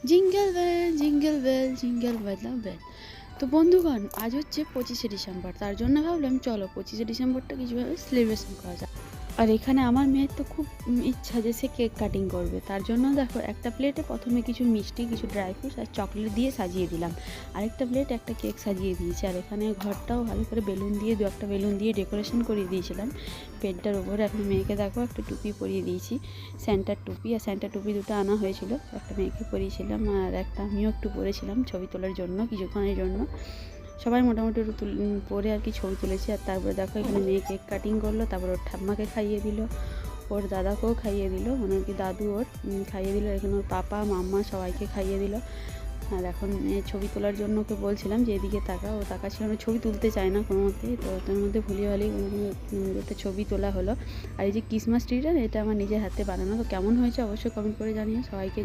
Jingle bell jingle বেলা bell. তো বন্ধুগণ, আজ হচ্ছে 25শে ডিসেম্বর। তার জন্য ভাবলাম চলো 25শে ডিসেম্বরটা কিছুভাবে সেলিব্রেশন করা যায়। আর এখানে আমার মেয়ের তো খুব ইচ্ছা যে সে কেক কাটিং করবে। তার জন্য দেখো, একটা প্লেটে প্রথমে কিছু মিষ্টি, কিছু ড্রাই ফ্রুটস আর চকলেট দিয়ে সাজিয়ে দিলাম। আরেকটা প্লেট একটা কেক সাজিয়ে দিয়েছি। আর এখানে ঘরটাও ভালো করে বেলুন দিয়ে, দু একটা বেলুন দিয়ে ডেকোরেশন করিয়ে দিয়েছিলাম বেডটার উপরে। এখন মেয়েকে দেখো একটা টুপি পরিয়ে দিয়েছি, স্যান্টার টুপি। আর স্যান্টার টুপি দুটো আনা হয়েছিল, একটা মেয়েকে পরিয়েছিলাম আর একটা আমিও একটু পরেছিলাম ছবি তোলার জন্য, কিছুক্ষণের জন্য। সবাই মোটামুটি একটু পরে আর কি ছবি তুলেছি। আর তারপরে দেখো এখানে মেয়ে কেক কাটিং করলো, তারপর ওর ঠাম্মাকে খাইয়ে দিল, ওর দাদাকেও খাইয়ে দিল, মানে কি দাদু ওর খাইয়ে দিল। এখানে ওর পাপা মাম্মা সবাইকে খাইয়ে দিল। আর এখন ছবি তোলার জন্য ওকে বলছিলাম যে এদিকে তাকা, ও তাকাচ্ছিল না, ছবি তুলতে চায় না কোনো মতেই। তো তার মধ্যে ভুলিয়ে ভালিয়ে একটা ছবি তোলা হলো। আর এই যে ক্রিসমাস ট্রিটা, এটা আমার নিজের হাতে বানানো। তো কেমন হয়েছে অবশ্যই কমেন্ট করে জানিও সবাইকে।